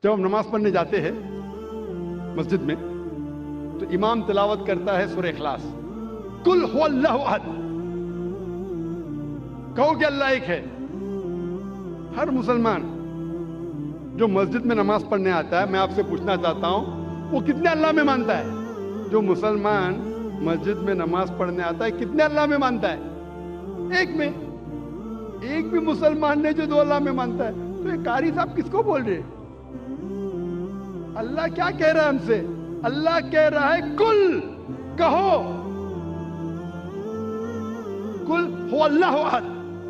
جب ہم نماز پڑھنے جاتے ہیں مسجد میں تو امام تلاوت کرتا ہے سورہ اخلاص، قل هو اللہ احد، کہو کہ اللہ ایک ہے۔ ہر مسلمان جو مسجد میں نماز پڑھنے آتا ہے، میں آپ سے پوچھنا چاہتا ہوں وہ کتنے اللہ میں مانتا ہے؟ جو مسلمان مسجد میں نماز پڑھنے آتا ہے کتنے اللہ میں مانتا ہے؟ ایک میں۔ ایک بھی مسلمان نے جو دو اللہ میں مانتا ہے، تو یہ قاری صاحب کس کو بول رہے ہیں؟ اللہ کیا کہہ رہا ہے ہم سے؟ اللہ کہہ رہا ہے کل، کہو، کل ہو اللہ احد،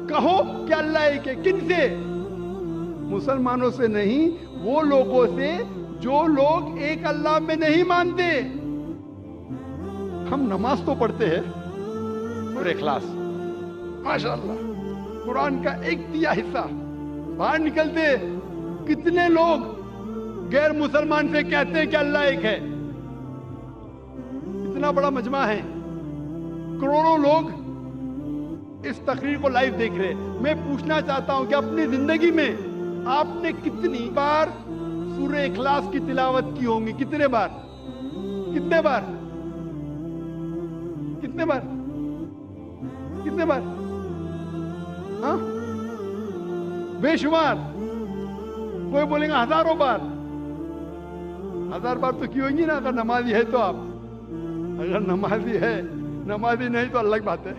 کہو کہ اللہ ایک ہے۔ کن سے؟ مسلمانوں سے نہیں، وہ لوگوں سے جو لوگ ایک اللہ میں نہیں مانتے۔ ہم نماز تو پڑھتے ہیں سورہ اخلاص، ماشاءاللہ قرآن کا 1/3 حصہ، باہر نکلتے کتنے لوگ غیر مسلمان سے کہتے ہیں کہ اللہ ایک ہے۔ اتنا بڑا مجمع ہے، کروڑوں لوگ اس تقریر کو لائیو دیکھ رہے ہیں۔ میں پوچھنا چاہتا ہوں کہ اپنی زندگی میں آپ نے کتنی بار سورہ اخلاص کی تلاوت کی ہوں گی؟ کتنے بار؟ کتنے بار؟ کتنے بار؟ کتنے بار؟ ہاں بے شمار۔ کوئی بولیں گا ہزاروں بار۔ 1000 بار تو کی ہویں گی نا، اگر نمازی ہے تو آپ۔ اگر نمازی ہے، نمازی نہیں تو الگ بات ہے۔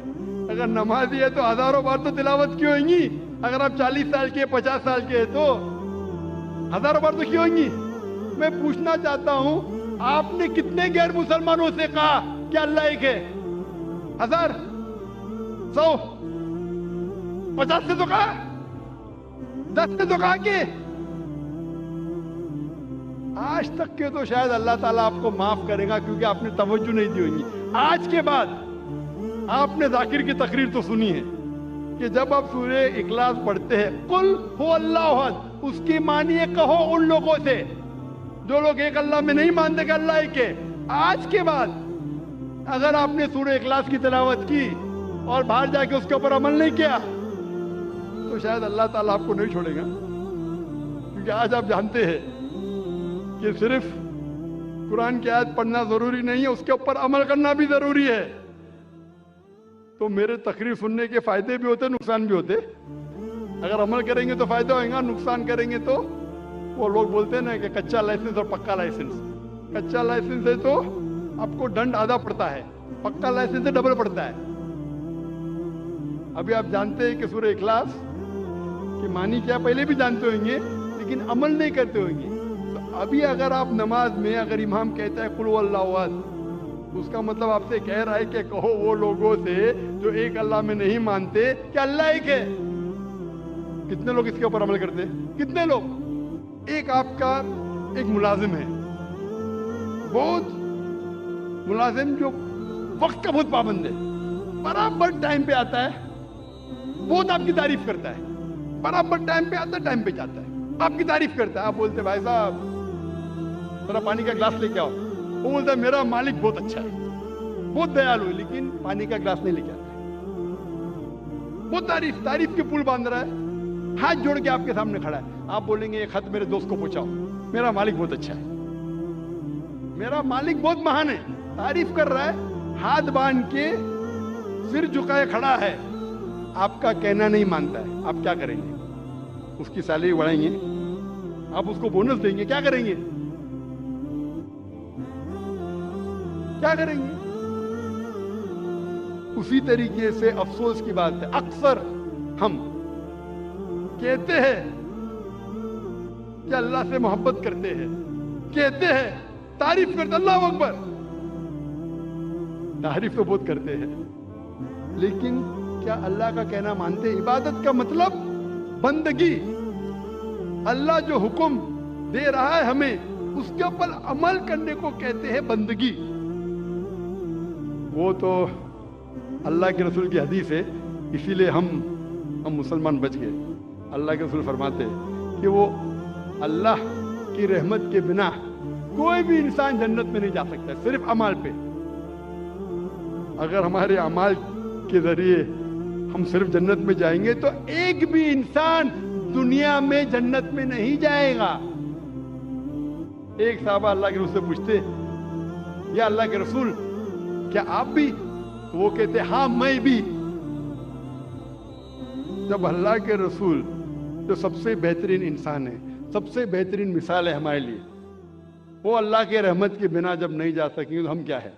اگر نمازی ہے تو ہزاروں بار تو تلاوت کی ہویں گی۔ اگر آپ 40 سال کے 50 سال کے ہیں تو ہزاروں بار تو کی ہویں گی۔ میں پوچھنا چاہتا ہوں آپ نے کتنے غیر مسلمانوں سے کہا کہ اللہ ایک ہے؟ 1000 100 50 سے تو کہا، 10 سے تو کہا کہ آج تک کے تو شاید اللہ تعالیٰ آپ کو معاف کرے گا کیونکہ آپ نے توجہ نہیں دی ہوگی۔ آج کے بعد آپ نے ذاکر کی تقریر تو سنی ہے کہ جب آپ سورہ اخلاص پڑھتے ہیں قل هو اللہ احد، اس کی معنی ہے کہو ان لوگوں سے جو لوگ ایک اللہ میں نہیں مانتے کہ اللہ ایک ہے۔ آج کے بعد اگر آپ نے سورہ اخلاص کی تلاوت کی اور باہر جا کے اس کے اوپر عمل نہیں کیا تو شاید اللہ تعالیٰ آپ کو نہیں چھوڑے گا، کیونکہ آج آپ جانتے ہیں کہ صرف قرآن کی آیت پڑھنا ضروری نہیں ہے، اس کے اوپر عمل کرنا بھی ضروری ہے۔ تو میرے تقریر سننے کے فائدے بھی ہوتے، نقصان بھی ہوتے۔ اگر عمل کریں گے تو فائدہ ہوئے گا، نقصان کریں گے تو وہ لوگ بولتے ہیں نا کہ کچا لائسنس اور پکا لائسنس۔ کچا لائسنس ہے تو آپ کو دنڈ آدھا پڑتا ہے، پکا لائسنس سے ڈبل پڑتا ہے۔ ابھی آپ جانتے ہیں کہ سورہ اخلاص کی معنی کیا پہلے بھی جانتے ہوئیں گے، لیکن عمل نہیں کرتے ہوئیں گے۔ تو ابھی اگر آپ نماز میں اگر امام کہتا ہے قل هو اللہ احد، اس کا مطلب آپ سے کہہ رہا ہے کہ کہو وہ لوگوں سے جو ایک اللہ میں نہیں مانتے کہ اللہ ایک ہے۔ کتنے لوگ اس کے اوپر عمل کرتے ہیں؟ کتنے لوگ؟ ایک آپ کا ایک ملازم ہے، بہت ملازم جو وقت کا بہت پابند ہے، برابر ٹائم پہ آتا ہے، بہت آپ کی تعریف کرتا ہے، برابر ٹائم پہ آتا ہے، ٹائم پہ جاتا ہے، آپ کی تعریف کرتا ہے۔ آپ بولتے بھائی صاحب ذرا پانی کا گلاس لے کے آؤ، وہ بولتا ہے میرا مالک بہت اچھا ہے، بہت دیالو ہے، لیکن پانی کا گلاس نہیں لے کے آتا ہے۔ بہت تعریف کے پل باندھ رہا ہے، ہاتھ جوڑ کے آپ کے سامنے کھڑا ہے۔ آپ بولیں گے یہ خط میرے دوست کو پہنچاؤ، میرا مالک بہت اچھا ہے، میرا مالک بہت مہان ہے، تعریف کر رہا ہے، ہاتھ باندھ کے سر جھکائے کھڑا ہے، آپ کا کہنا نہیں مانتا ہے۔ آپ کیا کریں گے؟ اس کی سیلری بڑھائیں گے؟ آپ اس کو بونس دیں گے؟ کیا کریں گے؟ کیا کریں گے؟ اسی طریقے سے افسوس کی بات ہے، اکثر ہم کہتے ہیں کہ اللہ سے محبت کرتے ہیں، کہتے ہیں تعریف کرتے، اللہ اکبر، تعریف تو بہت کرتے ہیں، لیکن کیا اللہ کا کہنا مانتے ہیں؟ عبادت کا مطلب بندگی، اللہ جو حکم دے رہا ہے ہمیں اس کے اوپر عمل کرنے کو کہتے ہیں بندگی۔ وہ تو اللہ کے رسول کی حدیث ہے، اسی لیے ہم مسلمان بچ گئے۔ اللہ کے رسول فرماتے ہیں کہ وہ اللہ کی رحمت کے بنا کوئی بھی انسان جنت میں نہیں جا سکتا، صرف اعمال پہ۔ اگر ہمارے اعمال کے ذریعے ہم صرف جنت میں جائیں گے تو ایک بھی انسان دنیا میں جنت میں نہیں جائے گا۔ ایک صحابہ اللہ کے رسول سے پوچھتے یا اللہ کے رسول کیا آپ بھی؟ تو وہ کہتے ہاں میں بھی. جب اللہ کے رسول جو سب سے بہترین انسان ہے, سب سے بہترین مثال ہے ہمارے لیے, وہ اللہ کے رحمت کے بنا جب نہیں جا سکیں تو ہم کیا ہے؟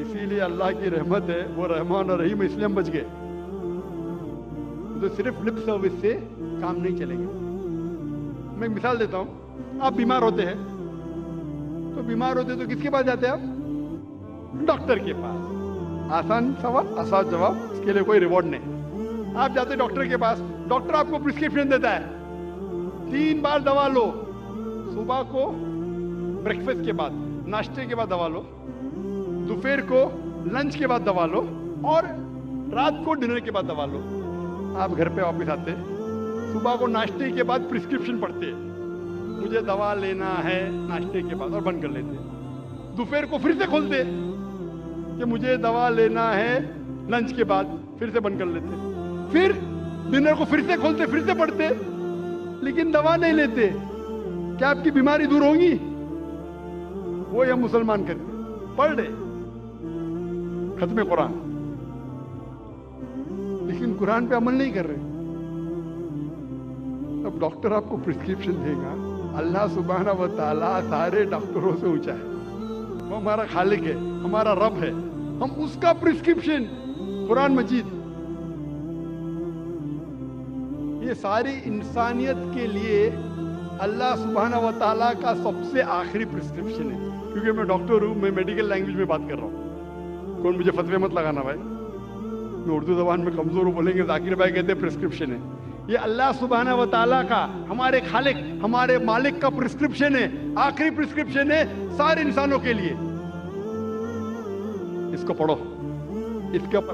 اسی لیے اللہ کی رحمت ہے, وہ رحمان اور رحیم, اس لیے ہم بچ گئے. تو صرف لپ سروس سے کام نہیں چلے گا. میں ایک مثال دیتا ہوں. آپ بیمار ہوتے ہیں تو کس کے پاس جاتے ہیں آپ؟ ڈاکٹر کے پاس. آسان سوال, آسان جواب, اس کے لیے کوئی ریوارڈ نہیں. آپ جاتے ڈاکٹر کے پاس, ڈاکٹر آپ کو پرسکرپشن دیتا ہے 3 بار دوا لو. صبح کو بریکفاسٹ کے بعد, ناشتے کے بعد دوا لو, دوپہر کو لنچ کے بعد دوا لو, اور رات کو ڈنر کے بعد دوا لو. آپ گھر پہ واپس آتے, صبح کو ناشتے کے بعد پرسکرپشن پڑھتے, مجھے دوا لینا ہے ناشتے کے بعد, اور بند کر لیتے. دوپہر کو پھر سے کھولتے کہ مجھے دوا لینا ہے لنچ کے بعد, پھر سے بند کر لیتے. پھر ڈنر کو پھر سے کھولتے, پھر سے پڑھتے, لیکن دوا نہیں لیتے. کیا آپ کی بیماری دور ہوگی؟ وہ ہم مسلمان کرتے, پڑھ لے ختم قرآن, لیکن قرآن پہ عمل نہیں کر رہے. اب ڈاکٹر آپ کو پرسکرپشن دے گا. اللہ سبحانہ و تعالیٰ سارے ڈاکٹروں سے اونچا ہے, وہ ہمارا خالق ہے, ہمارا رب ہے. ہم اس کا پرسکرپشن قرآن مجید, یہ ساری انسانیت کے لیے اللہ سبحانہ و تعالیٰ کا سب سے آخری پرسکرپشن ہے. کیونکہ میں ڈاکٹر ہوں, میں میڈیکل لینگویج میں بات کر رہا ہوں. کون مجھے فتوے مت لگانا بھائی, میں اردو زبان میں کمزور ہوں. بولیں گے ذاکر بھائی کہتے ہیں پرسکرپشن ہے. یہ اللہ سبحانہ و تعالیٰ کا, ہمارے خالق, ہمارے مالک کا پرسکرپشن ہے, آخری پرسکرپشن ہے سارے انسانوں کے لیے. اس کو پڑھو, اس کے اوپر